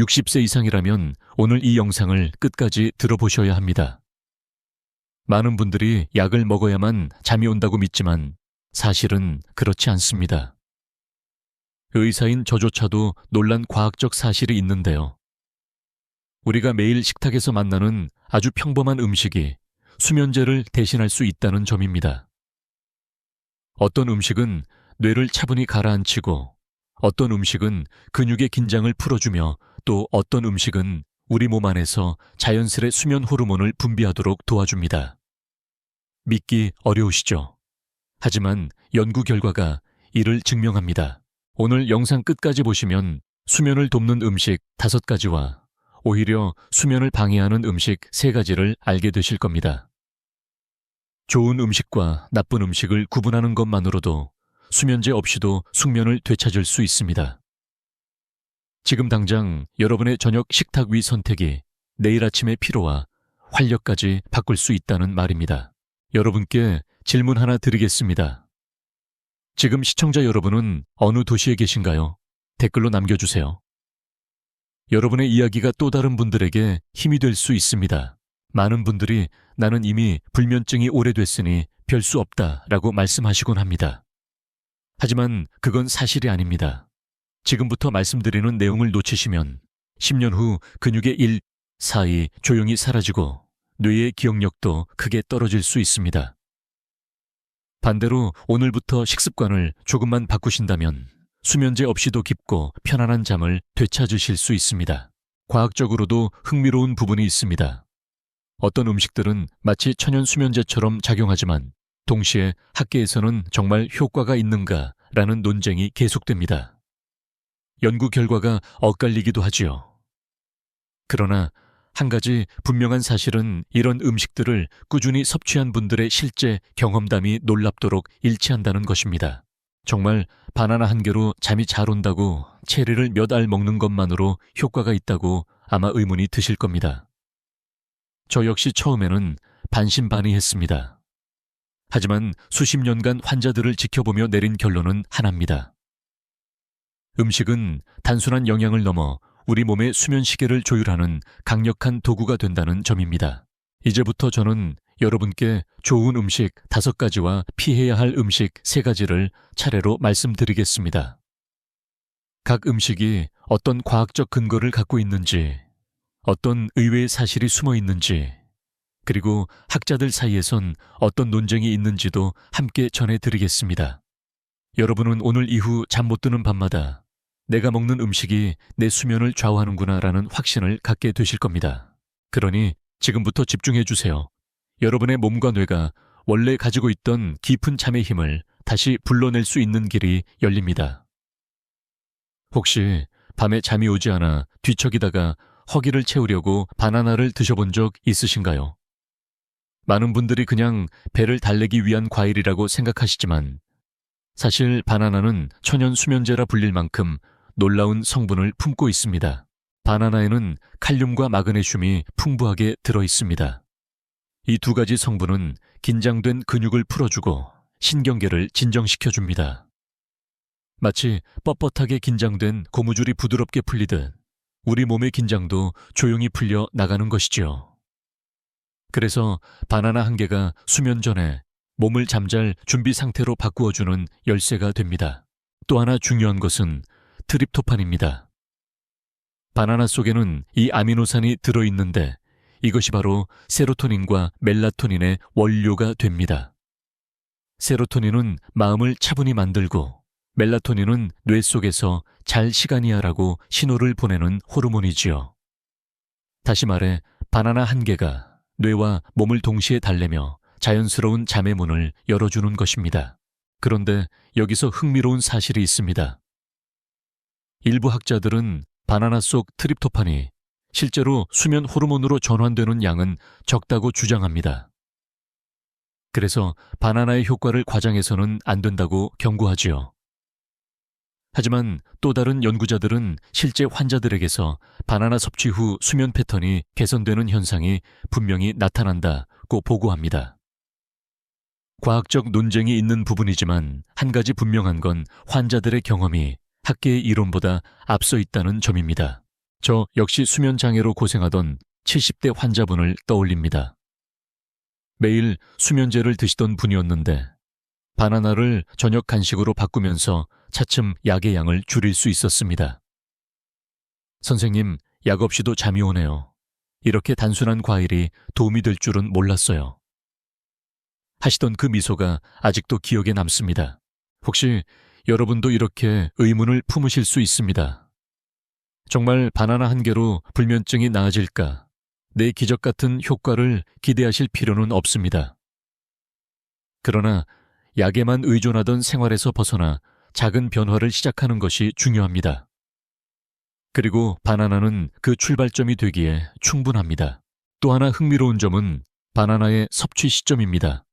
60세 이상이라면 오늘 이 영상을 끝까지 들어보셔야 합니다. 많은 분들이 약을 먹어야만 잠이 온다고 믿지만 사실은 그렇지 않습니다. 의사인 저조차도 놀란 과학적 사실이 있는데요. 우리가 매일 식탁에서 만나는 아주 평범한 음식이 수면제를 대신할 수 있다는 점입니다. 어떤 음식은 뇌를 차분히 가라앉히고 어떤 음식은 근육의 긴장을 풀어주며 또 어떤 음식은 우리 몸 안에서 자연스레 수면 호르몬을 분비하도록 도와줍니다. 믿기 어려우시죠? 하지만 연구 결과가 이를 증명합니다. 오늘 영상 끝까지 보시면 수면을 돕는 음식 5가지와 오히려 수면을 방해하는 음식 3가지를 알게 되실 겁니다. 좋은 음식과 나쁜 음식을 구분하는 것만으로도 수면제 없이도 숙면을 되찾을 수 있습니다. 지금 당장 여러분의 저녁 식탁 위 선택이 내일 아침의 피로와 활력까지 바꿀 수 있다는 말입니다. 여러분께 질문 하나 드리겠습니다. 지금 시청자 여러분은 어느 도시에 계신가요? 댓글로 남겨주세요. 여러분의 이야기가 또 다른 분들에게 힘이 될 수 있습니다. 많은 분들이 나는 이미 불면증이 오래됐으니 별 수 없다라고 말씀하시곤 합니다. 하지만 그건 사실이 아닙니다. 지금부터 말씀드리는 내용을 놓치시면 10년 후 근육의 1, 4이 조용히 사라지고 뇌의 기억력도 크게 떨어질 수 있습니다. 반대로 오늘부터 식습관을 조금만 바꾸신다면 수면제 없이도 깊고 편안한 잠을 되찾으실 수 있습니다. 과학적으로도 흥미로운 부분이 있습니다. 어떤 음식들은 마치 천연 수면제처럼 작용하지만 동시에 학계에서는 정말 효과가 있는가라는 논쟁이 계속됩니다. 연구 결과가 엇갈리기도 하지요. 그러나 한 가지 분명한 사실은 이런 음식들을 꾸준히 섭취한 분들의 실제 경험담이 놀랍도록 일치한다는 것입니다. 정말 바나나 한 개로 잠이 잘 온다고 체리를 몇 알 먹는 것만으로 효과가 있다고 아마 의문이 드실 겁니다. 저 역시 처음에는 반신반의했습니다. 하지만 수십 년간 환자들을 지켜보며 내린 결론은 하나입니다. 음식은 단순한 영양을 넘어 우리 몸의 수면 시계를 조율하는 강력한 도구가 된다는 점입니다. 이제부터 저는 여러분께 좋은 음식 5가지와 피해야 할 음식 3가지를 차례로 말씀드리겠습니다. 각 음식이 어떤 과학적 근거를 갖고 있는지, 어떤 의외의 사실이 숨어 있는지, 그리고 학자들 사이에선 어떤 논쟁이 있는지도 함께 전해드리겠습니다. 여러분은 오늘 이후 잠 못 드는 밤마다 내가 먹는 음식이 내 수면을 좌우하는구나라는 확신을 갖게 되실 겁니다. 그러니 지금부터 집중해 주세요. 여러분의 몸과 뇌가 원래 가지고 있던 깊은 잠의 힘을 다시 불러낼 수 있는 길이 열립니다. 혹시 밤에 잠이 오지 않아 뒤척이다가 허기를 채우려고 바나나를 드셔본 적 있으신가요? 많은 분들이 그냥 배를 달래기 위한 과일이라고 생각하시지만 사실 바나나는 천연 수면제라 불릴 만큼 놀라운 성분을 품고 있습니다. 바나나에는 칼륨과 마그네슘이 풍부하게 들어 있습니다. 이 2가지 성분은 긴장된 근육을 풀어주고 신경계를 진정시켜줍니다. 마치 뻣뻣하게 긴장된 고무줄이 부드럽게 풀리듯 우리 몸의 긴장도 조용히 풀려 나가는 것이지요. 그래서 바나나 한 개가 수면 전에 몸을 잠잘 준비 상태로 바꾸어주는 열쇠가 됩니다. 또 하나 중요한 것은 트립토판입니다. 바나나 속에는 이 아미노산이 들어있는데 이것이 바로 세로토닌과 멜라토닌의 원료가 됩니다. 세로토닌은 마음을 차분히 만들고 멜라토닌은 뇌 속에서 잘 시간이야라고 신호를 보내는 호르몬이지요. 다시 말해 바나나 한 개가 뇌와 몸을 동시에 달래며 자연스러운 잠의 문을 열어주는 것입니다. 그런데 여기서 흥미로운 사실이 있습니다. 일부 학자들은 바나나 속 트립토판이 실제로 수면 호르몬으로 전환되는 양은 적다고 주장합니다. 그래서 바나나의 효과를 과장해서는 안 된다고 경고하지요. 하지만 또 다른 연구자들은 실제 환자들에게서 바나나 섭취 후 수면 패턴이 개선되는 현상이 분명히 나타난다고 보고합니다. 과학적 논쟁이 있는 부분이지만 한 가지 분명한 건 환자들의 경험이 학계의 이론보다 앞서 있다는 점입니다. 저 역시 수면 장애로 고생하던 70대 환자분을 떠올립니다. 매일 수면제를 드시던 분이었는데 바나나를 저녁 간식으로 바꾸면서 차츰 약의 양을 줄일 수 있었습니다. 선생님, 약 없이도 잠이 오네요. 이렇게 단순한 과일이 도움이 될 줄은 몰랐어요. 하시던 그 미소가 아직도 기억에 남습니다. 혹시 여러분도 이렇게 의문을 품으실 수 있습니다. 정말 바나나 한 개로 불면증이 나아질까? 내 기적 같은 효과를 기대하실 필요는 없습니다. 그러나 약에만 의존하던 생활에서 벗어나 작은 변화를 시작하는 것이 중요합니다. 그리고 바나나는 그 출발점이 되기에 충분합니다. 또 하나 흥미로운 점은 바나나의 섭취 시점입니다.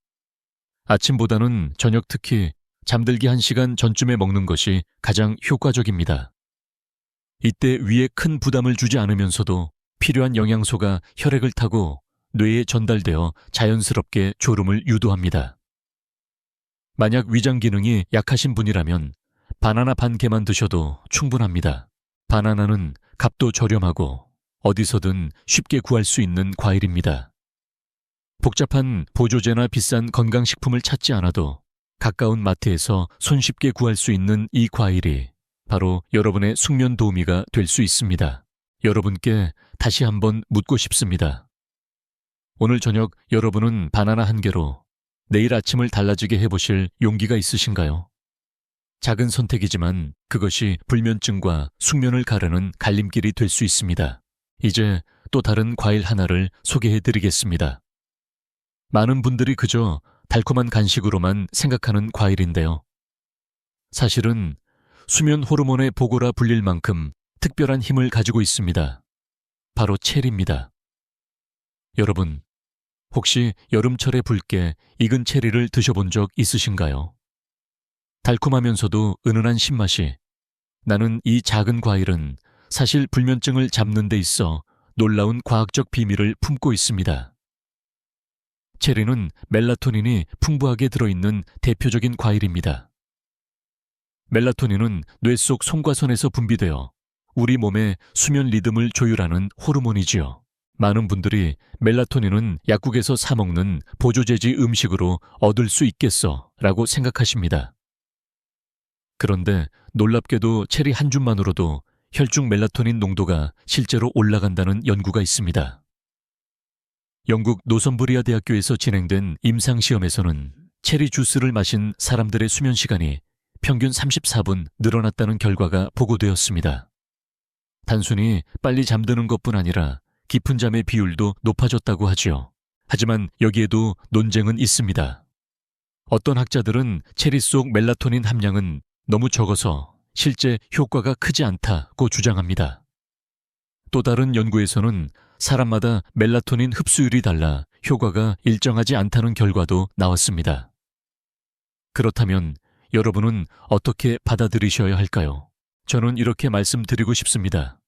아침보다는 저녁, 특히 잠들기 1시간 전쯤에 먹는 것이 가장 효과적입니다. 이때 위에 큰 부담을 주지 않으면서도 필요한 영양소가 혈액을 타고 뇌에 전달되어 자연스럽게 졸음을 유도합니다. 만약 위장 기능이 약하신 분이라면 바나나 반 개만 드셔도 충분합니다. 바나나는 값도 저렴하고 어디서든 쉽게 구할 수 있는 과일입니다. 복잡한 보조제나 비싼 건강식품을 찾지 않아도 가까운 마트에서 손쉽게 구할 수 있는 이 과일이 바로 여러분의 숙면 도우미가 될 수 있습니다. 여러분께 다시 한번 묻고 싶습니다. 오늘 저녁 여러분은 바나나 한 개로 내일 아침을 달라지게 해보실 용기가 있으신가요? 작은 선택이지만 그것이 불면증과 숙면을 가르는 갈림길이 될 수 있습니다. 이제 또 다른 과일 하나를 소개해드리겠습니다. 많은 분들이 그저 달콤한 간식으로만 생각하는 과일인데요. 사실은 수면 호르몬의 보고라 불릴 만큼 특별한 힘을 가지고 있습니다. 바로 체리입니다. 여러분, 혹시 여름철에 붉게 익은 체리를 드셔본 적 있으신가요? 달콤하면서도 은은한 신맛이, 나는 이 작은 과일은 사실 불면증을 잡는 데 있어 놀라운 과학적 비밀을 품고 있습니다. 체리는 멜라토닌이 풍부하게 들어있는 대표적인 과일입니다. 멜라토닌은 뇌 속 송과선에서 분비되어 우리 몸의 수면 리듬을 조율하는 호르몬이지요. 많은 분들이 멜라토닌은 약국에서 사 먹는 보조제지 음식으로 얻을 수 있겠어 라고 생각하십니다. 그런데 놀랍게도 체리 한 줌만으로도 혈중 멜라토닌 농도가 실제로 올라간다는 연구가 있습니다. 영국 노선부리아 대학교에서 진행된 임상시험에서는 체리 주스를 마신 사람들의 수면 시간이 평균 34분 늘어났다는 결과가 보고되었습니다. 단순히 빨리 잠드는 것뿐 아니라 깊은 잠의 비율도 높아졌다고 하지요. 하지만 여기에도 논쟁은 있습니다. 어떤 학자들은 체리 속 멜라토닌 함량은 너무 적어서 실제 효과가 크지 않다고 주장합니다. 또 다른 연구에서는 사람마다 멜라토닌 흡수율이 달라 효과가 일정하지 않다는 결과도 나왔습니다. 그렇다면 여러분은 어떻게 받아들이셔야 할까요? 저는 이렇게 말씀드리고 싶습니다.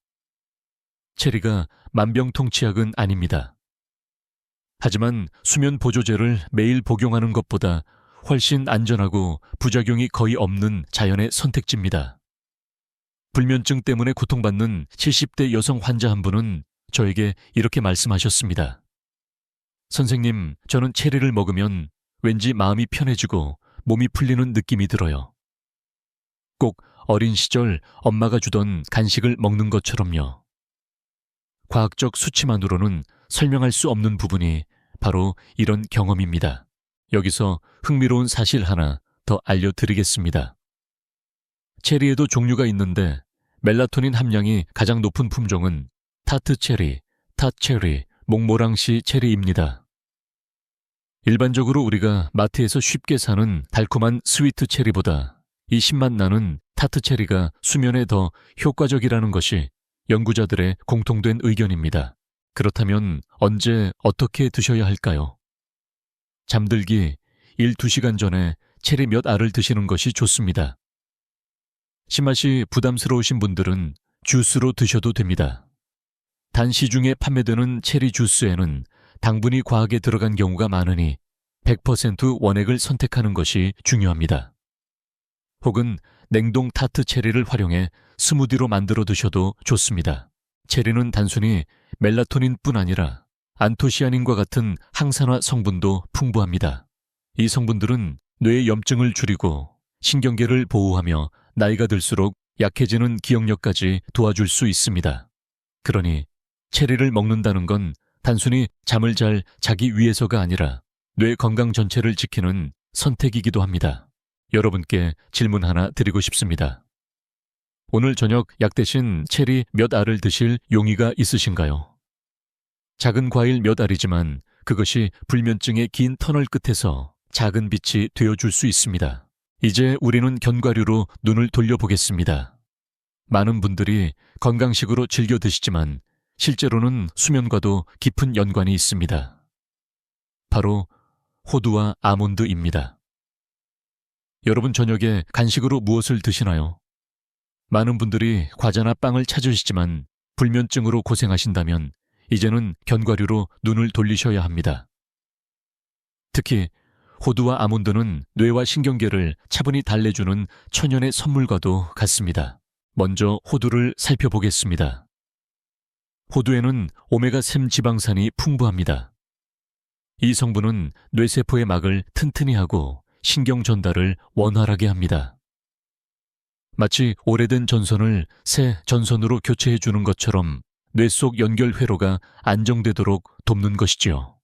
체리가 만병통치약은 아닙니다. 하지만 수면 보조제를 매일 복용하는 것보다 훨씬 안전하고 부작용이 거의 없는 자연의 선택지입니다. 불면증 때문에 고통받는 70대 여성 환자 한 분은 저에게 이렇게 말씀하셨습니다. 선생님, 저는 체리를 먹으면 왠지 마음이 편해지고 몸이 풀리는 느낌이 들어요. 꼭 어린 시절 엄마가 주던 간식을 먹는 것처럼요. 과학적 수치만으로는 설명할 수 없는 부분이 바로 이런 경험입니다. 여기서 흥미로운 사실 하나 더 알려드리겠습니다. 체리에도 종류가 있는데 멜라토닌 함량이 가장 높은 품종은 타트체리, 탓체리, 몽모랑시 체리입니다. 일반적으로 우리가 마트에서 쉽게 사는 달콤한 스위트 체리보다 이 신맛 나는 타트체리가 수면에 더 효과적이라는 것이 연구자들의 공통된 의견입니다. 그렇다면 언제 어떻게 드셔야 할까요? 잠들기 1-2시간 전에 체리 몇 알을 드시는 것이 좋습니다. 신맛이 부담스러우신 분들은 주스로 드셔도 됩니다. 단 시중에 판매되는 체리 주스에는 당분이 과하게 들어간 경우가 많으니 100% 원액을 선택하는 것이 중요합니다. 혹은 냉동 타트 체리를 활용해 스무디로 만들어 드셔도 좋습니다. 체리는 단순히 멜라토닌뿐 아니라 안토시아닌과 같은 항산화 성분도 풍부합니다. 이 성분들은 뇌의 염증을 줄이고 신경계를 보호하며 나이가 들수록 약해지는 기억력까지 도와줄 수 있습니다. 그러니 체리를 먹는다는 건 단순히 잠을 잘 자기 위해서가 아니라 뇌 건강 전체를 지키는 선택이기도 합니다. 여러분께 질문 하나 드리고 싶습니다. 오늘 저녁 약 대신 체리 몇 알을 드실 용의가 있으신가요? 작은 과일 몇 알이지만 그것이 불면증의 긴 터널 끝에서 작은 빛이 되어줄 수 있습니다. 이제 우리는 견과류로 눈을 돌려보겠습니다. 많은 분들이 건강식으로 즐겨 드시지만 실제로는 수면과도 깊은 연관이 있습니다. 바로 호두와 아몬드입니다. 여러분 저녁에 간식으로 무엇을 드시나요? 많은 분들이 과자나 빵을 찾으시지만 불면증으로 고생하신다면 이제는 견과류로 눈을 돌리셔야 합니다. 특히 호두와 아몬드는 뇌와 신경계를 차분히 달래주는 천연의 선물과도 같습니다. 먼저 호두를 살펴보겠습니다. 호두에는 오메가3 지방산이 풍부합니다. 이 성분은 뇌세포의 막을 튼튼히 하고 신경 전달을 원활하게 합니다. 마치 오래된 전선을 새 전선으로 교체해 주는 것처럼 뇌 속 연결 회로가 안정되도록 돕는 것이지요.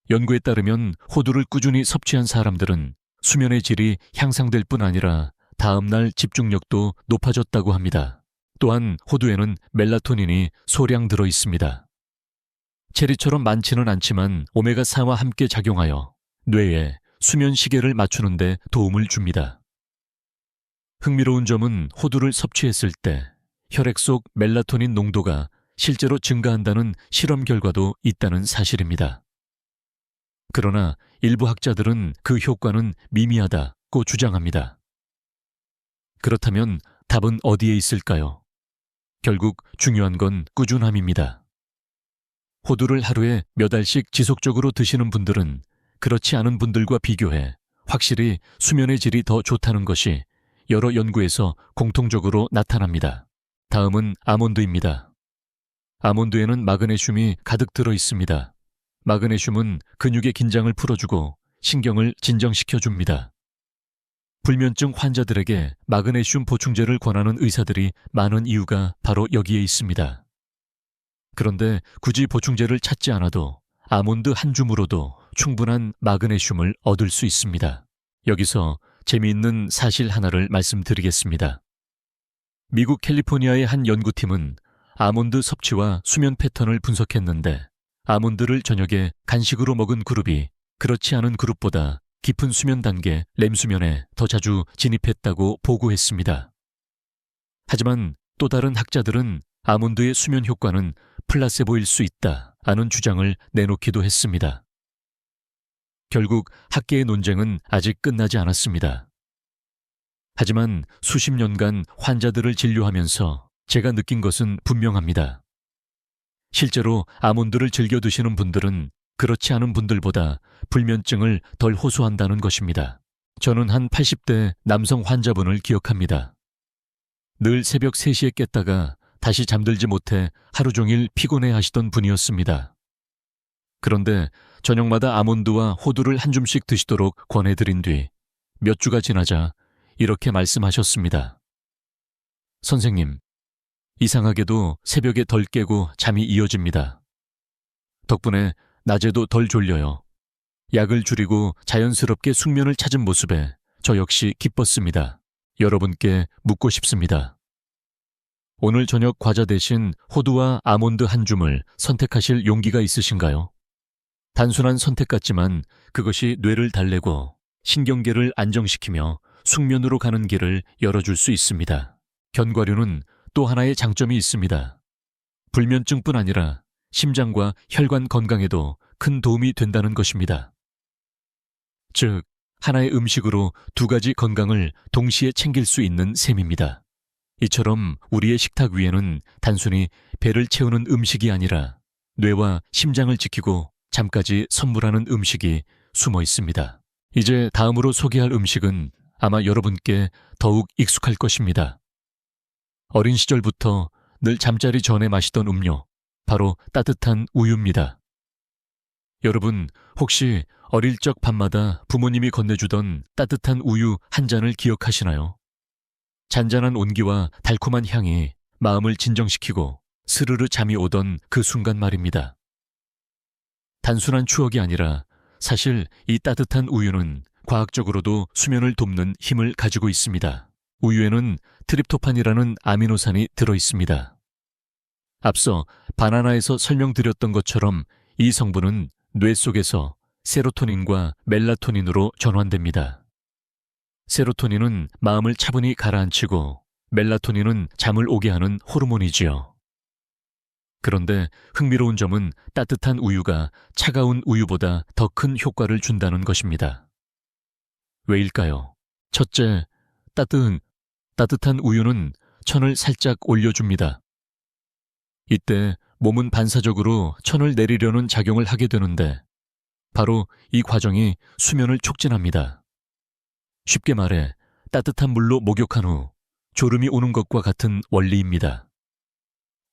연구에 따르면 호두를 꾸준히 섭취한 사람들은 수면의 질이 향상될 뿐 아니라 다음날 집중력도 높아졌다고 합니다. 또한 호두에는 멜라토닌이 소량 들어 있습니다. 체리처럼 많지는 않지만 오메가4와 함께 작용하여 뇌에 수면 시계를 맞추는 데 도움을 줍니다. 흥미로운 점은 호두를 섭취했을 때 혈액 속 멜라토닌 농도가 실제로 증가한다는 실험 결과도 있다는 사실입니다. 그러나 일부 학자들은 그 효과는 미미하다고 주장합니다. 그렇다면 답은 어디에 있을까요? 결국 중요한 건 꾸준함입니다. 호두를 하루에 몇 알씩 지속적으로 드시는 분들은 그렇지 않은 분들과 비교해 확실히 수면의 질이 더 좋다는 것이 여러 연구에서 공통적으로 나타납니다. 다음은 아몬드입니다. 아몬드에는 마그네슘이 가득 들어 있습니다. 마그네슘은 근육의 긴장을 풀어주고 신경을 진정시켜줍니다. 불면증 환자들에게 마그네슘 보충제를 권하는 의사들이 많은 이유가 바로 여기에 있습니다. 그런데 굳이 보충제를 찾지 않아도 아몬드 한 줌으로도 충분한 마그네슘을 얻을 수 있습니다. 여기서 재미있는 사실 하나를 말씀드리겠습니다. 미국 캘리포니아의 한 연구팀은 아몬드 섭취와 수면 패턴을 분석했는데 아몬드를 저녁에 간식으로 먹은 그룹이 그렇지 않은 그룹보다 깊은 수면 단계 렘수면에 더 자주 진입했다고 보고했습니다. 하지만 또 다른 학자들은 아몬드의 수면 효과는 플라세보일 수 있다는 주장을 내놓기도 했습니다. 결국 학계의 논쟁은 아직 끝나지 않았습니다. 하지만 수십 년간 환자들을 진료하면서 제가 느낀 것은 분명합니다. 실제로 아몬드를 즐겨 드시는 분들은 그렇지 않은 분들보다 불면증을 덜 호소한다는 것입니다. 저는 한 80대 남성 환자분을 기억합니다. 늘 새벽 3시에 깼다가 다시 잠들지 못해 하루 종일 피곤해 하시던 분이었습니다. 그런데 저녁마다 아몬드와 호두를 한 줌씩 드시도록 권해드린 뒤 몇 주가 지나자 이렇게 말씀하셨습니다. 선생님, 이상하게도 새벽에 덜 깨고 잠이 이어집니다. 덕분에 낮에도 덜 졸려요. 약을 줄이고 자연스럽게 숙면을 찾은 모습에 저 역시 기뻤습니다. 여러분께 묻고 싶습니다. 오늘 저녁 과자 대신 호두와 아몬드 한 줌을 선택하실 용기가 있으신가요? 단순한 선택 같지만 그것이 뇌를 달래고 신경계를 안정시키며 숙면으로 가는 길을 열어줄 수 있습니다. 견과류는 또 하나의 장점이 있습니다. 불면증뿐 아니라 심장과 혈관 건강에도 큰 도움이 된다는 것입니다. 즉, 하나의 음식으로 두 가지 건강을 동시에 챙길 수 있는 셈입니다. 이처럼 우리의 식탁 위에는 단순히 배를 채우는 음식이 아니라 뇌와 심장을 지키고 잠까지 선물하는 음식이 숨어 있습니다. 이제 다음으로 소개할 음식은 아마 여러분께 더욱 익숙할 것입니다. 어린 시절부터 늘 잠자리 전에 마시던 음료, 바로 따뜻한 우유입니다. 여러분, 혹시 어릴 적 밤마다 부모님이 건네주던 따뜻한 우유 한 잔을 기억하시나요? 잔잔한 온기와 달콤한 향이 마음을 진정시키고 스르르 잠이 오던 그 순간 말입니다. 단순한 추억이 아니라 사실 이 따뜻한 우유는 과학적으로도 수면을 돕는 힘을 가지고 있습니다. 우유에는 트립토판이라는 아미노산이 들어 있습니다. 앞서 바나나에서 설명드렸던 것처럼 이 성분은 뇌 속에서 세로토닌과 멜라토닌으로 전환됩니다. 세로토닌은 마음을 차분히 가라앉히고 멜라토닌은 잠을 오게 하는 호르몬이지요. 그런데 흥미로운 점은 따뜻한 우유가 차가운 우유보다 더 큰 효과를 준다는 것입니다. 왜일까요? 첫째, 따뜻한 우유는 천을 살짝 올려줍니다. 이때 몸은 반사적으로 천을 내리려는 작용을 하게 되는데 바로 이 과정이 수면을 촉진합니다. 쉽게 말해 따뜻한 물로 목욕한 후 졸음이 오는 것과 같은 원리입니다.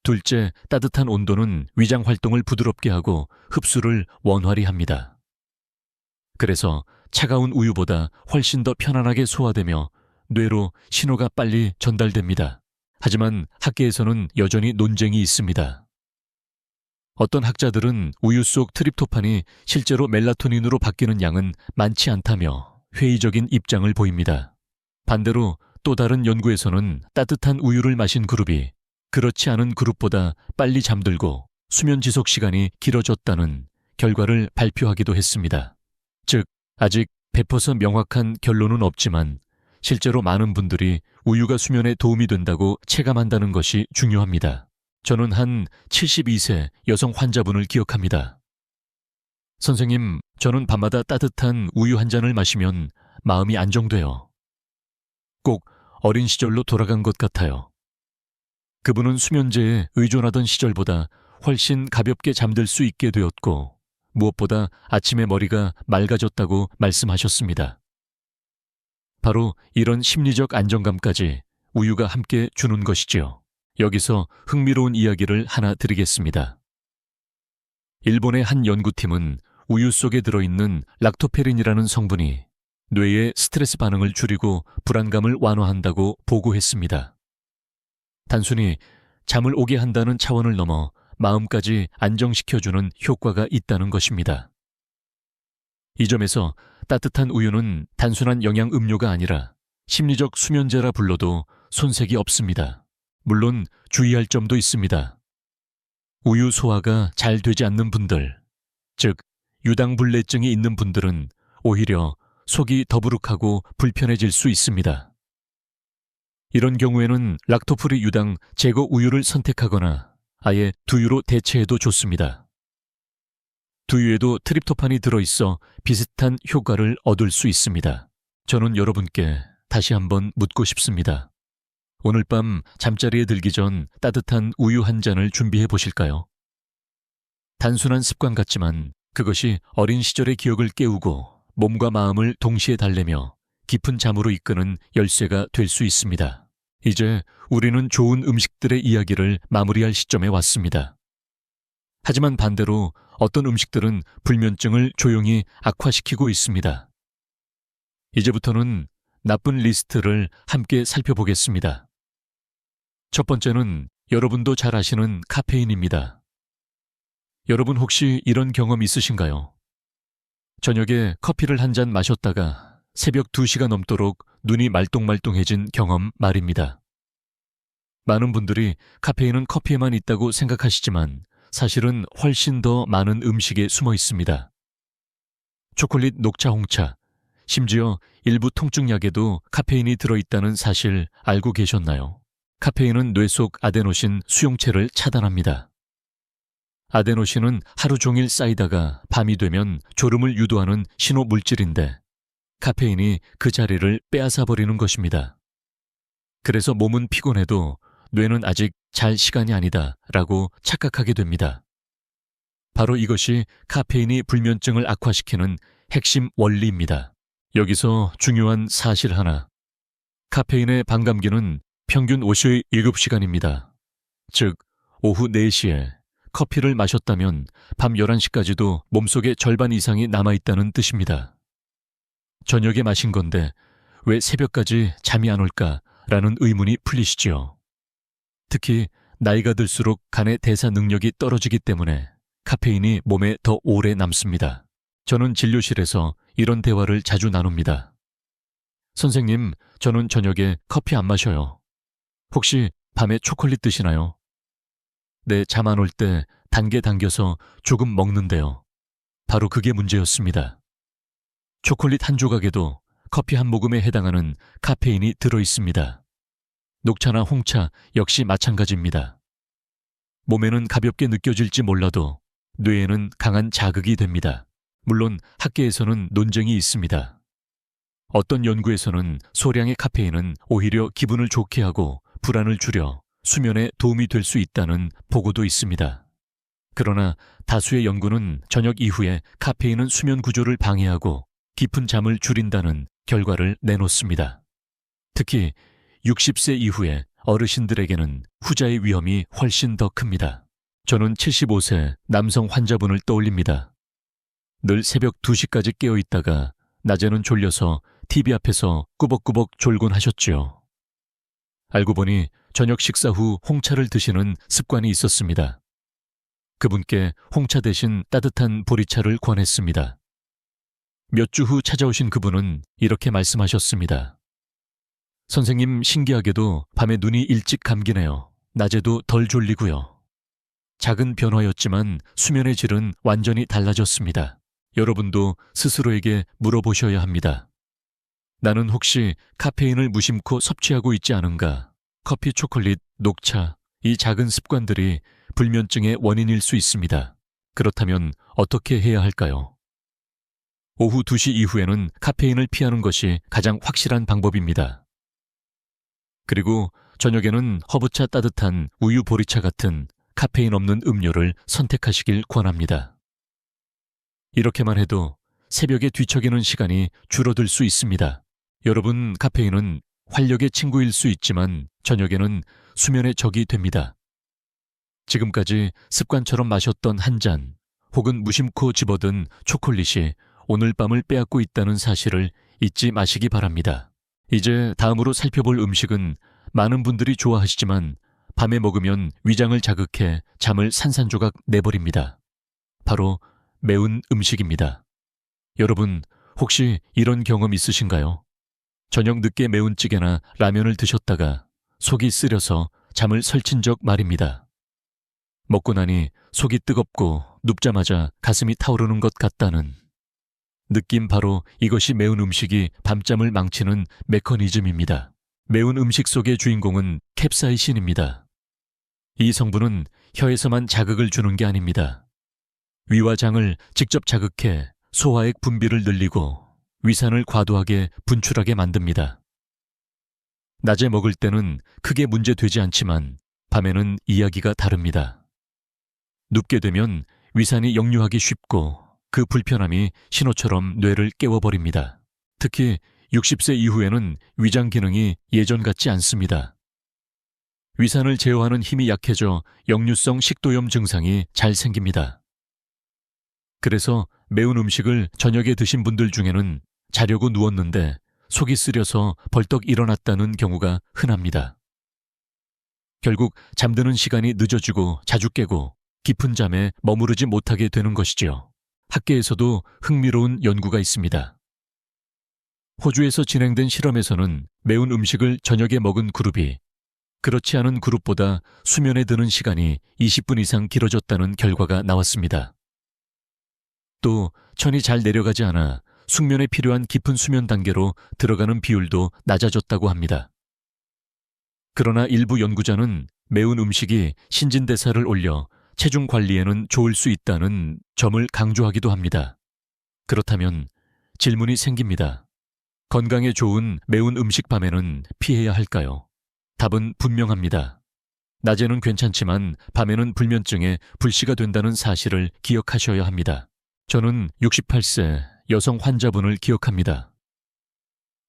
둘째, 따뜻한 온도는 위장 활동을 부드럽게 하고 흡수를 원활히 합니다. 그래서 차가운 우유보다 훨씬 더 편안하게 소화되며 뇌로 신호가 빨리 전달됩니다. 하지만 학계에서는 여전히 논쟁이 있습니다. 어떤 학자들은 우유 속 트립토판이 실제로 멜라토닌으로 바뀌는 양은 많지 않다며 회의적인 입장을 보입니다. 반대로 또 다른 연구에서는 따뜻한 우유를 마신 그룹이 그렇지 않은 그룹보다 빨리 잠들고 수면 지속 시간이 길어졌다는 결과를 발표하기도 했습니다. 즉, 아직 100% 명확한 결론은 없지만 실제로 많은 분들이 우유가 수면에 도움이 된다고 체감한다는 것이 중요합니다. 저는 한 72세 여성 환자분을 기억합니다. 선생님, 저는 밤마다 따뜻한 우유 한 잔을 마시면 마음이 안정돼요. 꼭 어린 시절로 돌아간 것 같아요. 그분은 수면제에 의존하던 시절보다 훨씬 가볍게 잠들 수 있게 되었고 무엇보다 아침에 머리가 맑아졌다고 말씀하셨습니다. 바로 이런 심리적 안정감까지 우유가 함께 주는 것이지요. 여기서 흥미로운 이야기를 하나 드리겠습니다. 일본의 한 연구팀은 우유 속에 들어있는 락토페린이라는 성분이 뇌의 스트레스 반응을 줄이고 불안감을 완화한다고 보고했습니다. 단순히 잠을 오게 한다는 차원을 넘어 마음까지 안정시켜주는 효과가 있다는 것입니다. 이 점에서 따뜻한 우유는 단순한 영양 음료가 아니라 심리적 수면제라 불러도 손색이 없습니다. 물론 주의할 점도 있습니다. 우유 소화가 잘 되지 않는 분들, 즉 유당불내증이 있는 분들은 오히려 속이 더부룩하고 불편해질 수 있습니다. 이런 경우에는 락토프리 유당 제거 우유를 선택하거나 아예 두유로 대체해도 좋습니다. 두유에도 트립토판이 들어있어 비슷한 효과를 얻을 수 있습니다. 저는 여러분께 다시 한번 묻고 싶습니다. 오늘 밤 잠자리에 들기 전 따뜻한 우유 한 잔을 준비해 보실까요? 단순한 습관 같지만 그것이 어린 시절의 기억을 깨우고 몸과 마음을 동시에 달래며 깊은 잠으로 이끄는 열쇠가 될 수 있습니다. 이제 우리는 좋은 음식들의 이야기를 마무리할 시점에 왔습니다. 하지만 반대로 어떤 음식들은 불면증을 조용히 악화시키고 있습니다. 이제부터는 나쁜 리스트를 함께 살펴보겠습니다. 첫 번째는 여러분도 잘 아시는 카페인입니다. 여러분 혹시 이런 경험 있으신가요? 저녁에 커피를 한 잔 마셨다가 새벽 2시가 넘도록 눈이 말똥말똥해진 경험 말입니다. 많은 분들이 카페인은 커피에만 있다고 생각하시지만 사실은 훨씬 더 많은 음식에 숨어 있습니다. 초콜릿, 녹차, 홍차, 심지어 일부 통증약에도 카페인이 들어있다는 사실 알고 계셨나요? 카페인은 뇌 속 아데노신 수용체를 차단합니다. 아데노신은 하루 종일 쌓이다가 밤이 되면 졸음을 유도하는 신호 물질인데 카페인이 그 자리를 빼앗아버리는 것입니다. 그래서 몸은 피곤해도 뇌는 아직 잘 시간이 아니다 라고 착각하게 됩니다. 바로 이것이 카페인이 불면증을 악화시키는 핵심 원리입니다. 여기서 중요한 사실 하나. 카페인의 반감기는 평균 5시의 7시간입니다. 즉 오후 4시에 커피를 마셨다면 밤 11시까지도 몸속에 절반 이상이 남아있다는 뜻입니다. 저녁에 마신 건데 왜 새벽까지 잠이 안 올까라는 의문이 풀리시지요. 특히 나이가 들수록 간의 대사 능력이 떨어지기 때문에 카페인이 몸에 더 오래 남습니다. 저는 진료실에서 이런 대화를 자주 나눕니다. 선생님, 저는 저녁에 커피 안 마셔요. 혹시 밤에 초콜릿 드시나요? 네, 잠 안 올 때 단계 당겨서 조금 먹는데요. 바로 그게 문제였습니다. 초콜릿 한 조각에도 커피 한 모금에 해당하는 카페인이 들어 있습니다. 녹차나 홍차 역시 마찬가지입니다. 몸에는 가볍게 느껴질지 몰라도 뇌에는 강한 자극이 됩니다. 물론 학계에서는 논쟁이 있습니다. 어떤 연구에서는 소량의 카페인은 오히려 기분을 좋게 하고 불안을 줄여 수면에 도움이 될 수 있다는 보고도 있습니다. 그러나 다수의 연구는 저녁 이후에 카페인은 수면 구조를 방해하고 깊은 잠을 줄인다는 결과를 내놓습니다. 특히 60세 이후에 어르신들에게는 후자의 위험이 훨씬 더 큽니다. 저는 75세 남성 환자분을 떠올립니다. 늘 새벽 2시까지 깨어 있다가 낮에는 졸려서 TV 앞에서 꾸벅꾸벅 졸곤 하셨지요. 알고 보니 저녁 식사 후 홍차를 드시는 습관이 있었습니다. 그분께 홍차 대신 따뜻한 보리차를 권했습니다. 몇 주 후 찾아오신 그분은 이렇게 말씀하셨습니다. 선생님, 신기하게도 밤에 눈이 일찍 감기네요. 낮에도 덜 졸리고요. 작은 변화였지만 수면의 질은 완전히 달라졌습니다. 여러분도 스스로에게 물어보셔야 합니다. 나는 혹시 카페인을 무심코 섭취하고 있지 않은가? 커피, 초콜릿, 녹차, 이 작은 습관들이 불면증의 원인일 수 있습니다. 그렇다면 어떻게 해야 할까요? 오후 2시 이후에는 카페인을 피하는 것이 가장 확실한 방법입니다. 그리고 저녁에는 허브차, 따뜻한 우유, 보리차 같은 카페인 없는 음료를 선택하시길 권합니다. 이렇게만 해도 새벽에 뒤척이는 시간이 줄어들 수 있습니다. 여러분, 카페인은 활력의 친구일 수 있지만 저녁에는 수면의 적이 됩니다. 지금까지 습관처럼 마셨던 한 잔 혹은 무심코 집어든 초콜릿이 오늘 밤을 빼앗고 있다는 사실을 잊지 마시기 바랍니다. 이제 다음으로 살펴볼 음식은 많은 분들이 좋아하시지만 밤에 먹으면 위장을 자극해 잠을 산산조각 내버립니다. 바로 매운 음식입니다. 여러분, 혹시 이런 경험 있으신가요? 저녁 늦게 매운 찌개나 라면을 드셨다가 속이 쓰려서 잠을 설친 적 말입니다. 먹고 나니 속이 뜨겁고 눕자마자 가슴이 타오르는 것 같다는 느낌, 바로 이것이 매운 음식이 밤잠을 망치는 메커니즘입니다. 매운 음식 속의 주인공은 캡사이신입니다. 이 성분은 혀에서만 자극을 주는 게 아닙니다. 위와 장을 직접 자극해 소화액 분비를 늘리고 위산을 과도하게 분출하게 만듭니다. 낮에 먹을 때는 크게 문제되지 않지만 밤에는 이야기가 다릅니다. 눕게 되면 위산이 역류하기 쉽고 그 불편함이 신호처럼 뇌를 깨워버립니다. 특히 60세 이후에는 위장 기능이 예전 같지 않습니다. 위산을 제어하는 힘이 약해져 역류성 식도염 증상이 잘 생깁니다. 그래서 매운 음식을 저녁에 드신 분들 중에는 자려고 누웠는데 속이 쓰려서 벌떡 일어났다는 경우가 흔합니다. 결국 잠드는 시간이 늦어지고 자주 깨고 깊은 잠에 머무르지 못하게 되는 것이지요. 학계에서도 흥미로운 연구가 있습니다. 호주에서 진행된 실험에서는 매운 음식을 저녁에 먹은 그룹이 그렇지 않은 그룹보다 수면에 드는 시간이 20분 이상 길어졌다는 결과가 나왔습니다. 또 천이 잘 내려가지 않아 숙면에 필요한 깊은 수면 단계로 들어가는 비율도 낮아졌다고 합니다. 그러나 일부 연구자는 매운 음식이 신진대사를 올려 체중 관리에는 좋을 수 있다는 점을 강조하기도 합니다. 그렇다면 질문이 생깁니다. 건강에 좋은 매운 음식 밤에는 피해야 할까요? 답은 분명합니다. 낮에는 괜찮지만 밤에는 불면증에 불씨가 된다는 사실을 기억하셔야 합니다. 저는 68세 여성 환자분을 기억합니다.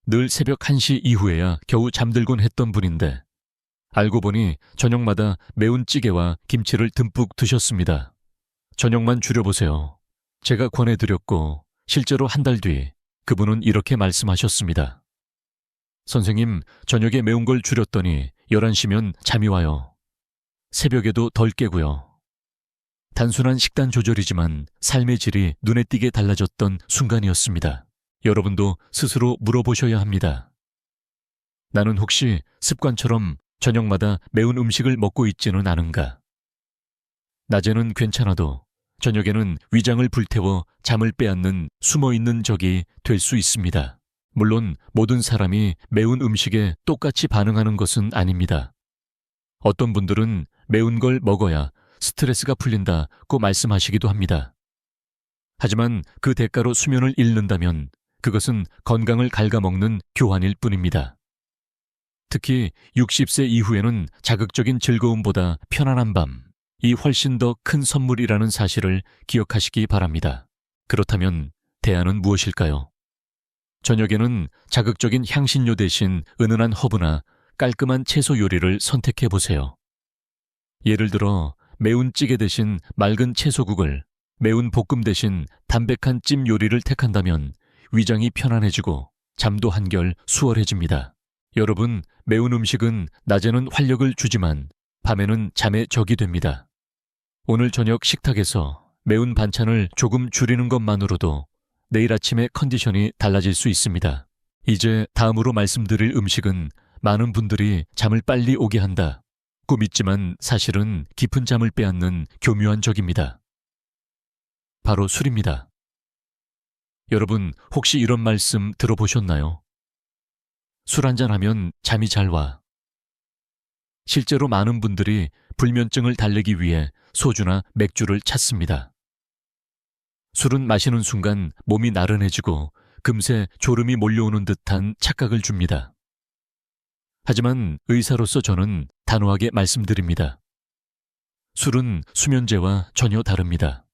늘 새벽 1시 이후에야 겨우 잠들곤 했던 분인데 알고 보니 저녁마다 매운 찌개와 김치를 듬뿍 드셨습니다. 저녁만 줄여보세요. 제가 권해드렸고 실제로 한 달 뒤 그분은 이렇게 말씀하셨습니다. 선생님, 저녁에 매운 걸 줄였더니 11시면 잠이 와요. 새벽에도 덜 깨고요. 단순한 식단 조절이지만 삶의 질이 눈에 띄게 달라졌던 순간이었습니다. 여러분도 스스로 물어보셔야 합니다. 나는 혹시 습관처럼 저녁마다 매운 음식을 먹고 있지는 않은가? 낮에는 괜찮아도 저녁에는 위장을 불태워 잠을 빼앗는 숨어있는 적이 될 수 있습니다. 물론 모든 사람이 매운 음식에 똑같이 반응하는 것은 아닙니다. 어떤 분들은 매운 걸 먹어야 스트레스가 풀린다고 말씀하시기도 합니다. 하지만 그 대가로 수면을 잃는다면 그것은 건강을 갉아먹는 교환일 뿐입니다. 특히 60세 이후에는 자극적인 즐거움보다 편안한 밤이 훨씬 더 큰 선물이라는 사실을 기억하시기 바랍니다. 그렇다면 대안은 무엇일까요? 저녁에는 자극적인 향신료 대신 은은한 허브나 깔끔한 채소 요리를 선택해 보세요. 예를 들어 매운 찌개 대신 맑은 채소국을, 매운 볶음 대신 담백한 찜 요리를 택한다면 위장이 편안해지고 잠도 한결 수월해집니다. 여러분, 매운 음식은 낮에는 활력을 주지만 밤에는 잠의 적이 됩니다. 오늘 저녁 식탁에서 매운 반찬을 조금 줄이는 것만으로도 내일 아침의 컨디션이 달라질 수 있습니다. 이제 다음으로 말씀드릴 음식은 많은 분들이 잠을 빨리 오게 한다고 믿지만 사실은 깊은 잠을 빼앗는 교묘한 적입니다. 바로 술입니다. 여러분, 혹시 이런 말씀 들어보셨나요? 술 한잔하면 잠이 잘 와. 실제로 많은 분들이 불면증을 달래기 위해 소주나 맥주를 찾습니다. 술은 마시는 순간 몸이 나른해지고 금세 졸음이 몰려오는 듯한 착각을 줍니다. 하지만 의사로서 저는 단호하게 말씀드립니다. 술은 수면제와 전혀 다릅니다.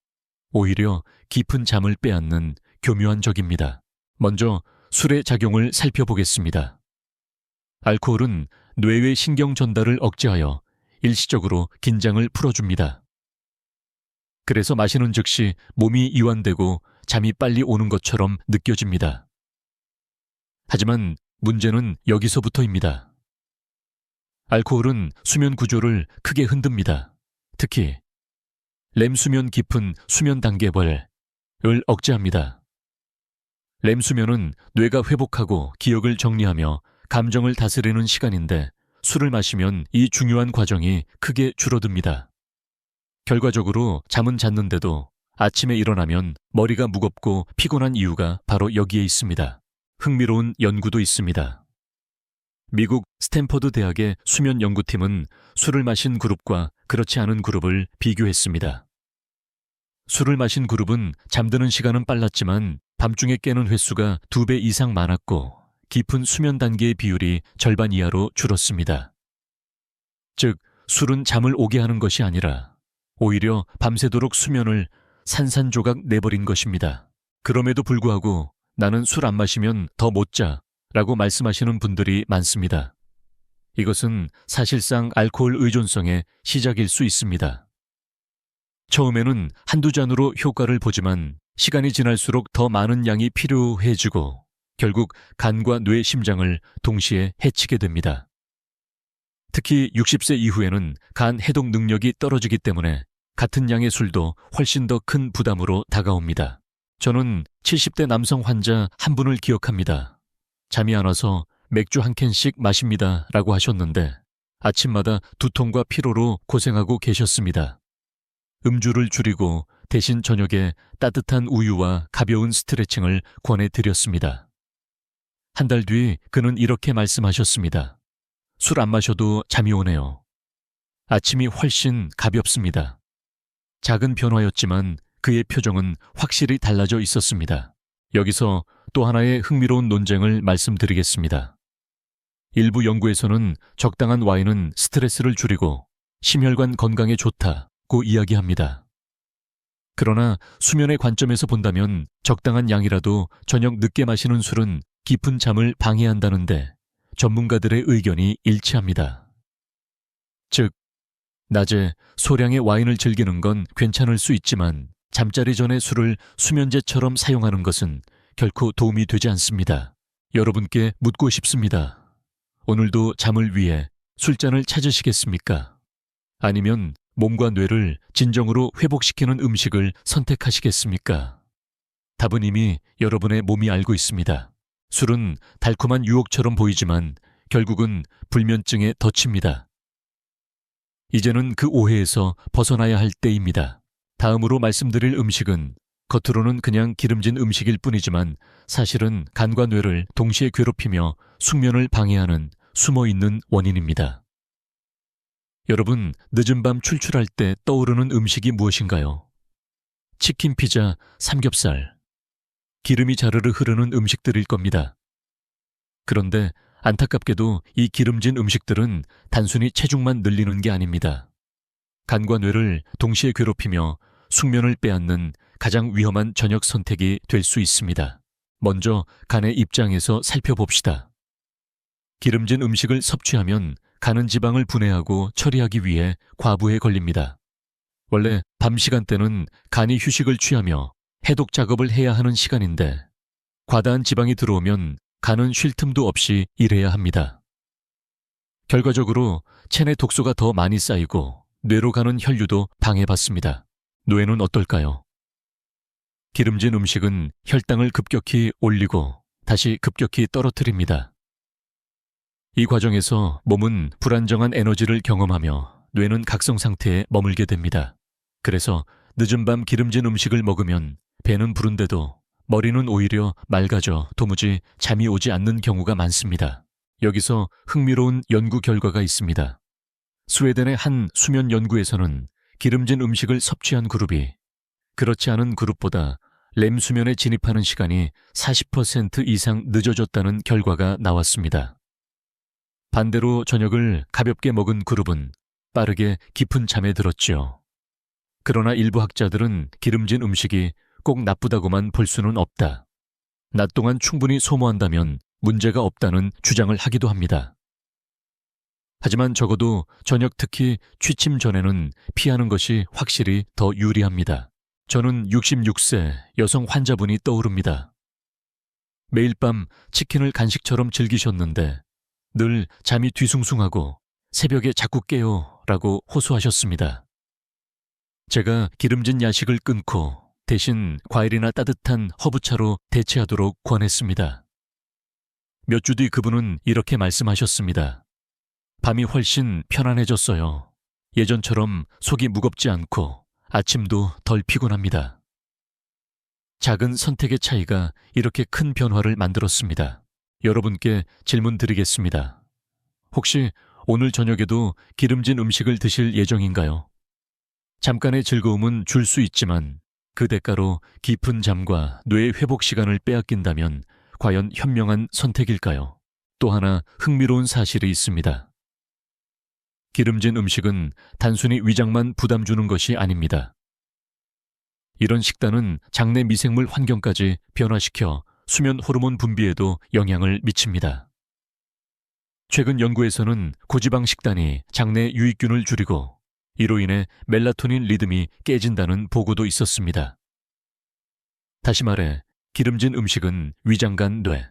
오히려 깊은 잠을 빼앗는 교묘한 적입니다. 먼저 술의 작용을 살펴보겠습니다. 알코올은 뇌의 신경 전달을 억제하여 일시적으로 긴장을 풀어줍니다. 그래서 마시는 즉시 몸이 이완되고 잠이 빨리 오는 것처럼 느껴집니다. 하지만 문제는 여기서부터입니다. 알코올은 수면 구조를 크게 흔듭니다. 특히 렘 수면 깊은 수면 단계별을 억제합니다. 렘 수면은 뇌가 회복하고 기억을 정리하며 감정을 다스리는 시간인데 술을 마시면 이 중요한 과정이 크게 줄어듭니다. 결과적으로 잠은 잤는데도 아침에 일어나면 머리가 무겁고 피곤한 이유가 바로 여기에 있습니다. 흥미로운 연구도 있습니다. 미국 스탠퍼드 대학의 수면 연구팀은 술을 마신 그룹과 그렇지 않은 그룹을 비교했습니다. 술을 마신 그룹은 잠드는 시간은 빨랐지만 밤중에 깨는 횟수가 2배 이상 많았고 깊은 수면 단계의 비율이 절반 이하로 줄었습니다. 즉, 술은 잠을 오게 하는 것이 아니라 오히려 밤새도록 수면을 산산조각 내버린 것입니다. 그럼에도 불구하고 나는 술 안 마시면 더 못 자 라고 말씀하시는 분들이 많습니다. 이것은 사실상 알코올 의존성의 시작일 수 있습니다. 처음에는 한두 잔으로 효과를 보지만 시간이 지날수록 더 많은 양이 필요해지고 결국 간과 뇌, 심장을 동시에 해치게 됩니다. 특히 60세 이후에는 간 해독 능력이 떨어지기 때문에 같은 양의 술도 훨씬 더 큰 부담으로 다가옵니다. 저는 70대 남성 환자 한 분을 기억합니다. 잠이 안 와서 맥주 한 캔씩 마십니다 라고 하셨는데 아침마다 두통과 피로로 고생하고 계셨습니다. 음주를 줄이고 대신 저녁에 따뜻한 우유와 가벼운 스트레칭을 권해드렸습니다. 한 달 뒤 그는 이렇게 말씀하셨습니다. 술 안 마셔도 잠이 오네요. 아침이 훨씬 가볍습니다. 작은 변화였지만 그의 표정은 확실히 달라져 있었습니다. 여기서 또 하나의 흥미로운 논쟁을 말씀드리겠습니다. 일부 연구에서는 적당한 와인은 스트레스를 줄이고 심혈관 건강에 좋다고 이야기합니다. 그러나 수면의 관점에서 본다면 적당한 양이라도 저녁 늦게 마시는 술은 깊은 잠을 방해한다는데 전문가들의 의견이 일치합니다. 즉, 낮에 소량의 와인을 즐기는 건 괜찮을 수 있지만 잠자리 전에 술을 수면제처럼 사용하는 것은 결코 도움이 되지 않습니다. 여러분께 묻고 싶습니다. 오늘도 잠을 위해 술잔을 찾으시겠습니까? 아니면 몸과 뇌를 진정으로 회복시키는 음식을 선택하시겠습니까? 답은 이미 여러분의 몸이 알고 있습니다. 술은 달콤한 유혹처럼 보이지만 결국은 불면증의 덫입니다. 이제는 그 오해에서 벗어나야 할 때입니다. 다음으로 말씀드릴 음식은 겉으로는 그냥 기름진 음식일 뿐이지만 사실은 간과 뇌를 동시에 괴롭히며 숙면을 방해하는 숨어있는 원인입니다. 여러분, 늦은 밤 출출할 때 떠오르는 음식이 무엇인가요? 치킨, 피자, 삼겹살, 기름이 자르르 흐르는 음식들일 겁니다. 그런데 안타깝게도 이 기름진 음식들은 단순히 체중만 늘리는 게 아닙니다. 간과 뇌를 동시에 괴롭히며 숙면을 빼앗는 가장 위험한 저녁 선택이 될 수 있습니다. 먼저 간의 입장에서 살펴봅시다. 기름진 음식을 섭취하면 간은 지방을 분해하고 처리하기 위해 과부에 걸립니다. 원래 밤 시간대는 간이 휴식을 취하며 해독 작업을 해야 하는 시간인데 과다한 지방이 들어오면 간은 쉴 틈도 없이 일해야 합니다. 결과적으로 체내 독소가 더 많이 쌓이고 뇌로 가는 혈류도 방해받습니다. 뇌는 어떨까요? 기름진 음식은 혈당을 급격히 올리고 다시 급격히 떨어뜨립니다. 이 과정에서 몸은 불안정한 에너지를 경험하며 뇌는 각성 상태에 머물게 됩니다. 그래서 늦은 밤 기름진 음식을 먹으면 배는 부른데도 머리는 오히려 맑아져 도무지 잠이 오지 않는 경우가 많습니다. 여기서 흥미로운 연구 결과가 있습니다. 스웨덴의 한 수면 연구에서는 기름진 음식을 섭취한 그룹이 그렇지 않은 그룹보다 렘 수면에 진입하는 시간이 40% 이상 늦어졌다는 결과가 나왔습니다. 반대로 저녁을 가볍게 먹은 그룹은 빠르게 깊은 잠에 들었지요. 그러나 일부 학자들은 기름진 음식이 꼭 나쁘다고만 볼 수는 없다. 낮 동안 충분히 소모한다면 문제가 없다는 주장을 하기도 합니다. 하지만 적어도 저녁 특히 취침 전에는 피하는 것이 확실히 더 유리합니다. 저는 66세 여성 환자분이 떠오릅니다. 매일 밤 치킨을 간식처럼 즐기셨는데 늘 잠이 뒤숭숭하고 새벽에 자꾸 깨요 라고 호소하셨습니다. 제가 기름진 야식을 끊고 대신 과일이나 따뜻한 허브차로 대체하도록 권했습니다. 몇 주 뒤 그분은 이렇게 말씀하셨습니다. 밤이 훨씬 편안해졌어요. 예전처럼 속이 무겁지 않고 아침도 덜 피곤합니다. 작은 선택의 차이가 이렇게 큰 변화를 만들었습니다. 여러분께 질문 드리겠습니다. 혹시 오늘 저녁에도 기름진 음식을 드실 예정인가요? 잠깐의 즐거움은 줄 수 있지만 그 대가로 깊은 잠과 뇌의 회복 시간을 빼앗긴다면 과연 현명한 선택일까요? 또 하나 흥미로운 사실이 있습니다. 기름진 음식은 단순히 위장만 부담 주는 것이 아닙니다. 이런 식단은 장내 미생물 환경까지 변화시켜 수면 호르몬 분비에도 영향을 미칩니다. 최근 연구에서는 고지방 식단이 장내 유익균을 줄이고 이로 인해 멜라토닌 리듬이 깨진다는 보고도 있었습니다. 다시 말해 기름진 음식은 위장간 뇌,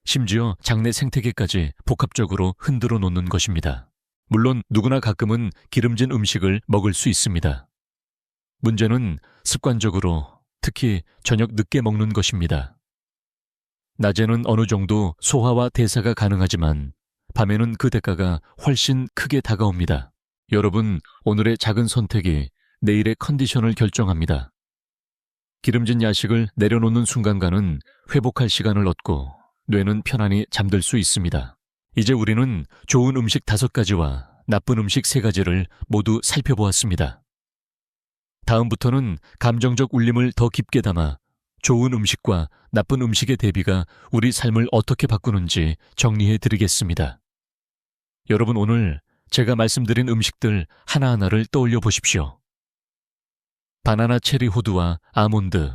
심지어 장내 생태계까지 복합적으로 흔들어 놓는 것입니다. 물론 누구나 가끔은 기름진 음식을 먹을 수 있습니다. 문제는 습관적으로 특히 저녁 늦게 먹는 것입니다. 낮에는 어느 정도 소화와 대사가 가능하지만 밤에는 그 대가가 훨씬 크게 다가옵니다. 여러분, 오늘의 작은 선택이 내일의 컨디션을 결정합니다. 기름진 야식을 내려놓는 순간과는 회복할 시간을 얻고 뇌는 편안히 잠들 수 있습니다. 이제 우리는 좋은 음식 5가지와 나쁜 음식 3가지를 모두 살펴보았습니다. 다음부터는 감정적 울림을 더 깊게 담아 좋은 음식과 나쁜 음식의 대비가 우리 삶을 어떻게 바꾸는지 정리해 드리겠습니다. 여러분, 오늘 제가 말씀드린 음식들 하나하나를 떠올려 보십시오. 바나나 체리 호두와 아몬드,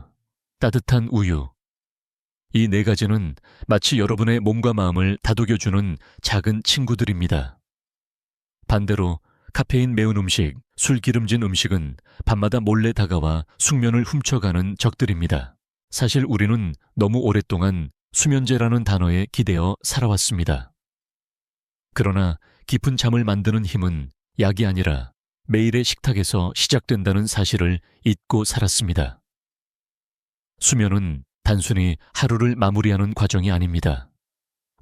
따뜻한 우유. 이 4가지는 마치 여러분의 몸과 마음을 다독여주는 작은 친구들입니다. 반대로 카페인 매운 음식, 술 기름진 음식은 밤마다 몰래 다가와 숙면을 훔쳐가는 적들입니다. 사실 우리는 너무 오랫동안 수면제라는 단어에 기대어 살아왔습니다. 그러나 깊은 잠을 만드는 힘은 약이 아니라 매일의 식탁에서 시작된다는 사실을 잊고 살았습니다. 수면은 단순히 하루를 마무리하는 과정이 아닙니다.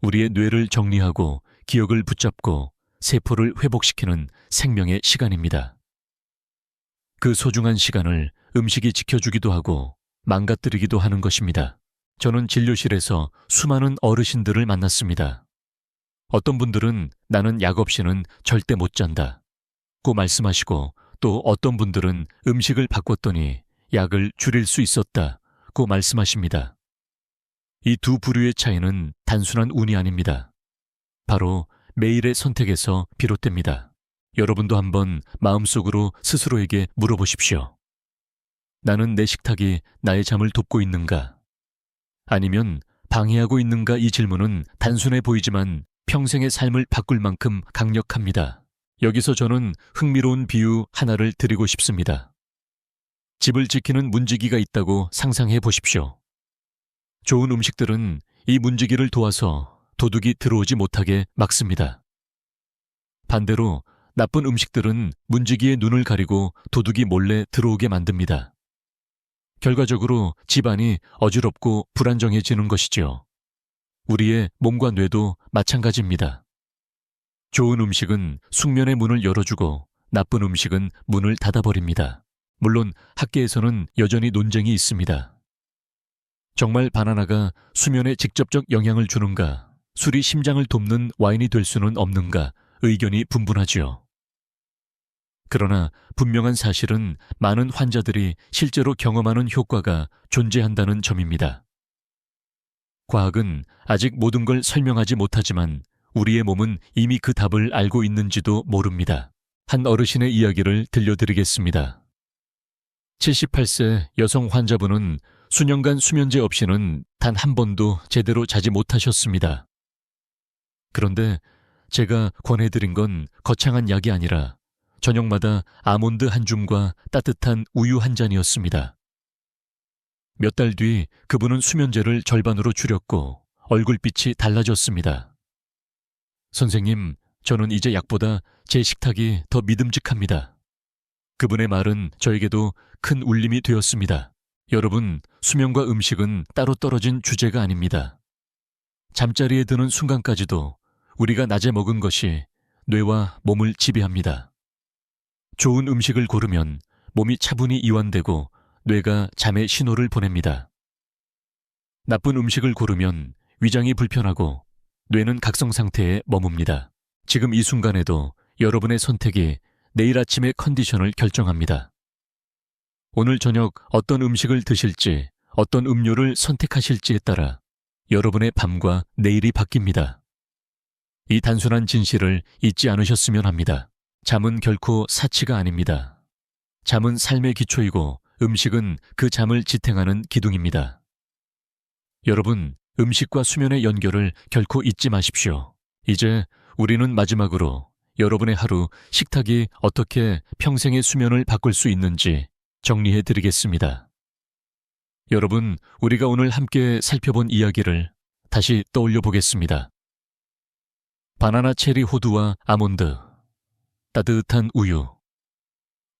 우리의 뇌를 정리하고 기억을 붙잡고 세포를 회복시키는 생명의 시간입니다. 그 소중한 시간을 음식이 지켜주기도 하고 망가뜨리기도 하는 것입니다. 저는 진료실에서 수많은 어르신들을 만났습니다. 어떤 분들은 나는 약 없이는 절대 못 잔다 고 말씀하시고, 또 어떤 분들은 음식을 바꿨더니 약을 줄일 수 있었다 고 말씀하십니다. 이 두 부류의 차이는 단순한 운이 아닙니다. 바로 매일의 선택에서 비롯됩니다. 여러분도 한번 마음속으로 스스로에게 물어보십시오. 나는 내 식탁이 나의 잠을 돕고 있는가? 아니면 방해하고 있는가? 이 질문은 단순해 보이지만 평생의 삶을 바꿀 만큼 강력합니다. 여기서 저는 흥미로운 비유 하나를 드리고 싶습니다. 집을 지키는 문지기가 있다고 상상해 보십시오. 좋은 음식들은 이 문지기를 도와서 도둑이 들어오지 못하게 막습니다. 반대로 나쁜 음식들은 문지기의 눈을 가리고 도둑이 몰래 들어오게 만듭니다. 결과적으로 집안이 어지럽고 불안정해지는 것이지요. 우리의 몸과 뇌도 마찬가지입니다. 좋은 음식은 숙면의 문을 열어주고 나쁜 음식은 문을 닫아버립니다. 물론 학계에서는 여전히 논쟁이 있습니다. 정말 바나나가 수면에 직접적 영향을 주는가, 술이 심장을 돕는 와인이 될 수는 없는가, 의견이 분분하지요. 그러나 분명한 사실은 많은 환자들이 실제로 경험하는 효과가 존재한다는 점입니다. 과학은 아직 모든 걸 설명하지 못하지만 우리의 몸은 이미 그 답을 알고 있는지도 모릅니다. 한 어르신의 이야기를 들려드리겠습니다. 78세 여성 환자분은 수년간 수면제 없이는 단 한 번도 제대로 자지 못하셨습니다. 그런데 제가 권해드린 건 거창한 약이 아니라 저녁마다 아몬드 한 줌과 따뜻한 우유 한 잔이었습니다. 몇 달 뒤 그분은 수면제를 절반으로 줄였고 얼굴빛이 달라졌습니다. 선생님, 저는 이제 약보다 제 식탁이 더 믿음직합니다. 그분의 말은 저에게도 큰 울림이 되었습니다. 여러분, 수면과 음식은 따로 떨어진 주제가 아닙니다. 잠자리에 드는 순간까지도 우리가 낮에 먹은 것이 뇌와 몸을 지배합니다. 좋은 음식을 고르면 몸이 차분히 이완되고 뇌가 잠의 신호를 보냅니다. 나쁜 음식을 고르면 위장이 불편하고 뇌는 각성 상태에 머뭅니다. 지금 이 순간에도 여러분의 선택이 내일 아침의 컨디션을 결정합니다. 오늘 저녁 어떤 음식을 드실지, 어떤 음료를 선택하실지에 따라 여러분의 밤과 내일이 바뀝니다. 이 단순한 진실을 잊지 않으셨으면 합니다. 잠은 결코 사치가 아닙니다. 잠은 삶의 기초이고 음식은 그 잠을 지탱하는 기둥입니다. 여러분, 음식과 수면의 연결을 결코 잊지 마십시오. 이제 우리는 마지막으로 여러분의 하루 식탁이 어떻게 평생의 수면을 바꿀 수 있는지 정리해 드리겠습니다. 여러분, 우리가 오늘 함께 살펴본 이야기를 다시 떠올려 보겠습니다. 바나나, 체리, 호두와 아몬드, 따뜻한 우유.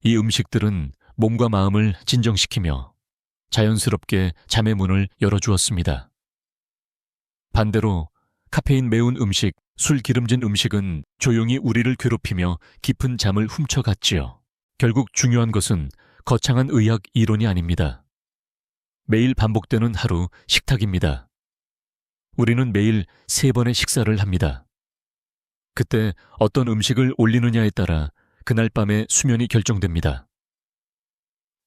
이 음식들은 몸과 마음을 진정시키며 자연스럽게 잠의 문을 열어주었습니다. 반대로 카페인 매운 음식, 술 기름진 음식은 조용히 우리를 괴롭히며 깊은 잠을 훔쳐갔지요. 결국 중요한 것은 거창한 의학 이론이 아닙니다. 매일 반복되는 하루 식탁입니다. 우리는 매일 3번의 식사를 합니다. 그때 어떤 음식을 올리느냐에 따라 그날 밤의 수면이 결정됩니다.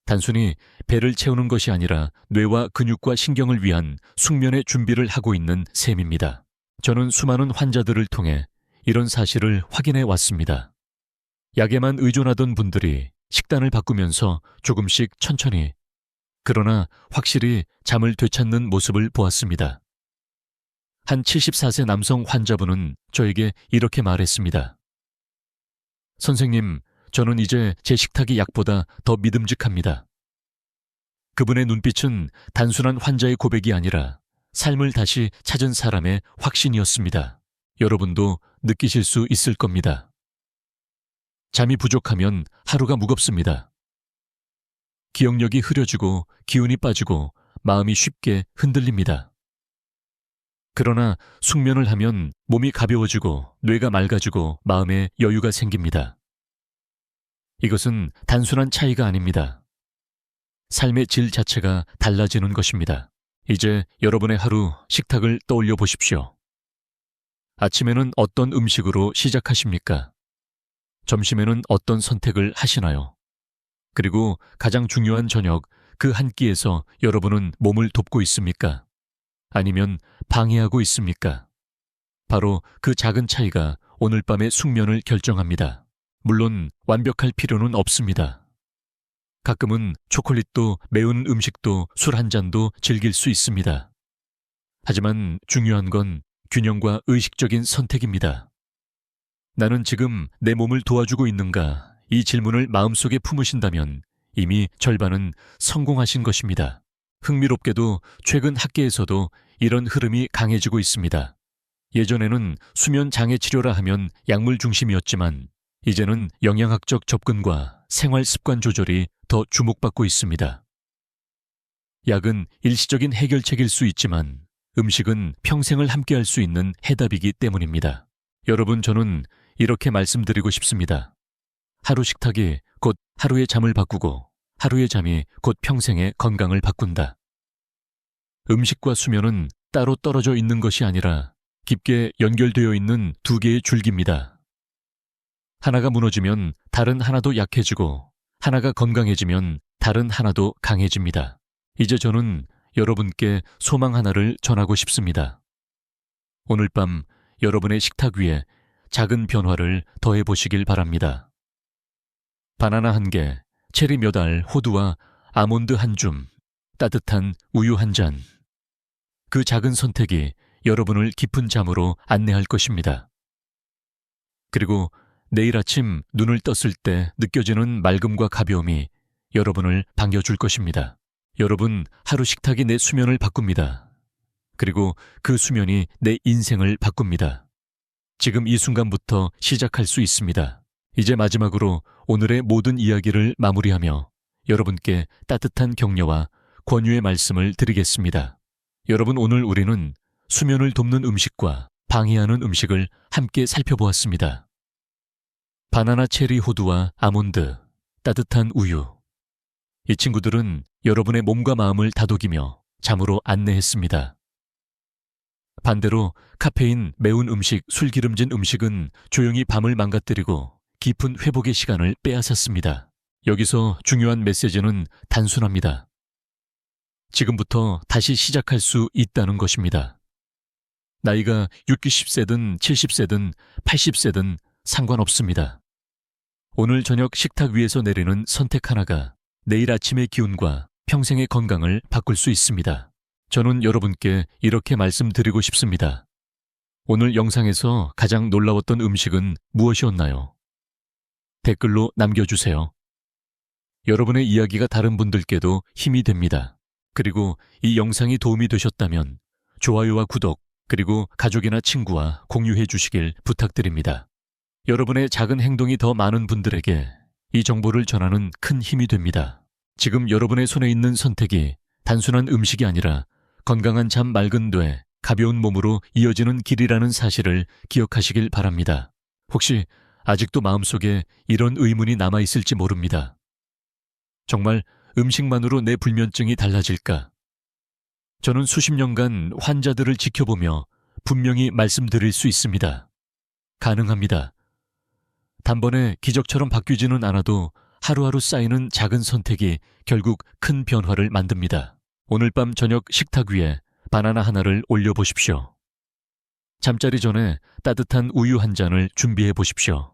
단순히 배를 채우는 것이 아니라 뇌와 근육과 신경을 위한 숙면의 준비를 하고 있는 셈입니다. 저는 수많은 환자들을 통해 이런 사실을 확인해 왔습니다. 약에만 의존하던 분들이 식단을 바꾸면서 조금씩 천천히, 그러나 확실히 잠을 되찾는 모습을 보았습니다. 한 74세 남성 환자분은 저에게 이렇게 말했습니다. 선생님, 저는 이제 제 식탁이 약보다 더 믿음직합니다. 그분의 눈빛은 단순한 환자의 고백이 아니라 삶을 다시 찾은 사람의 확신이었습니다. 여러분도 느끼실 수 있을 겁니다. 잠이 부족하면 하루가 무겁습니다. 기억력이 흐려지고 기운이 빠지고 마음이 쉽게 흔들립니다. 그러나 숙면을 하면 몸이 가벼워지고 뇌가 맑아지고 마음에 여유가 생깁니다. 이것은 단순한 차이가 아닙니다. 삶의 질 자체가 달라지는 것입니다. 이제 여러분의 하루 식탁을 떠올려 보십시오. 아침에는 어떤 음식으로 시작하십니까? 점심에는 어떤 선택을 하시나요? 그리고 가장 중요한 저녁, 그 한 끼에서 여러분은 몸을 돕고 있습니까? 아니면 방해하고 있습니까? 바로 그 작은 차이가 오늘 밤의 숙면을 결정합니다. 물론 완벽할 필요는 없습니다. 가끔은 초콜릿도 매운 음식도 술 한 잔도 즐길 수 있습니다. 하지만 중요한 건 균형과 의식적인 선택입니다. 나는 지금 내 몸을 도와주고 있는가? 이 질문을 마음속에 품으신다면 이미 절반은 성공하신 것입니다. 흥미롭게도 최근 학계에서도 이런 흐름이 강해지고 있습니다. 예전에는 수면 장애 치료라 하면 약물 중심이었지만 이제는 영양학적 접근과 생활 습관 조절이 더 주목받고 있습니다. 약은 일시적인 해결책일 수 있지만 음식은 평생을 함께할 수 있는 해답이기 때문입니다. 여러분, 저는 이렇게 말씀드리고 싶습니다. 하루 식탁이 곧 하루의 잠을 바꾸고 하루의 잠이 곧 평생의 건강을 바꾼다. 음식과 수면은 따로 떨어져 있는 것이 아니라 깊게 연결되어 있는 두 개의 줄기입니다. 하나가 무너지면 다른 하나도 약해지고 하나가 건강해지면 다른 하나도 강해집니다. 이제 저는 여러분께 소망 하나를 전하고 싶습니다. 오늘 밤 여러분의 식탁 위에 작은 변화를 더해 보시길 바랍니다. 바나나 한 개, 체리 몇 알, 호두와 아몬드 한 줌, 따뜻한 우유 한 잔. 그 작은 선택이 여러분을 깊은 잠으로 안내할 것입니다. 그리고 내일 아침 눈을 떴을 때 느껴지는 맑음과 가벼움이 여러분을 반겨줄 것입니다. 여러분, 하루 식탁이 내 수면을 바꿉니다. 그리고 그 수면이 내 인생을 바꿉니다. 지금 이 순간부터 시작할 수 있습니다. 이제 마지막으로 오늘의 모든 이야기를 마무리하며 여러분께 따뜻한 격려와 권유의 말씀을 드리겠습니다. 여러분, 오늘 우리는 수면을 돕는 음식과 방해하는 음식을 함께 살펴보았습니다. 바나나, 체리, 호두와 아몬드, 따뜻한 우유. 이 친구들은 여러분의 몸과 마음을 다독이며 잠으로 안내했습니다. 반대로 카페인, 매운 음식, 술 기름진 음식은 조용히 밤을 망가뜨리고 깊은 회복의 시간을 빼앗았습니다. 여기서 중요한 메시지는 단순합니다. 지금부터 다시 시작할 수 있다는 것입니다. 나이가 60세든 70세든 80세든 상관없습니다. 오늘 저녁 식탁 위에서 내리는 선택 하나가 내일 아침의 기운과 평생의 건강을 바꿀 수 있습니다. 저는 여러분께 이렇게 말씀드리고 싶습니다. 오늘 영상에서 가장 놀라웠던 음식은 무엇이었나요? 댓글로 남겨주세요. 여러분의 이야기가 다른 분들께도 힘이 됩니다. 그리고 이 영상이 도움이 되셨다면 좋아요와 구독, 그리고 가족이나 친구와 공유해 주시길 부탁드립니다. 여러분의 작은 행동이 더 많은 분들에게 이 정보를 전하는 큰 힘이 됩니다. 지금 여러분의 손에 있는 선택이 단순한 음식이 아니라 건강한 잠, 맑은 뇌, 가벼운 몸으로 이어지는 길이라는 사실을 기억하시길 바랍니다. 혹시 아직도 마음속에 이런 의문이 남아있을지 모릅니다. 정말 음식만으로 내 불면증이 달라질까? 저는 수십 년간 환자들을 지켜보며 분명히 말씀드릴 수 있습니다. 가능합니다. 단번에 기적처럼 바뀌지는 않아도 하루하루 쌓이는 작은 선택이 결국 큰 변화를 만듭니다. 오늘 밤 저녁 식탁 위에 바나나 하나를 올려보십시오. 잠자리 전에 따뜻한 우유 한 잔을 준비해 보십시오.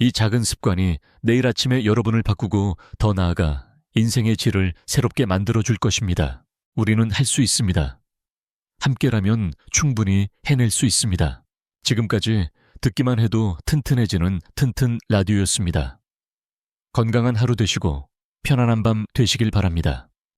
이 작은 습관이 내일 아침에 여러분을 바꾸고 더 나아가 인생의 질을 새롭게 만들어줄 것입니다. 우리는 할 수 있습니다. 함께라면 충분히 해낼 수 있습니다. 지금까지 듣기만 해도 튼튼해지는 튼튼 라디오였습니다. 건강한 하루 되시고 편안한 밤 되시길 바랍니다.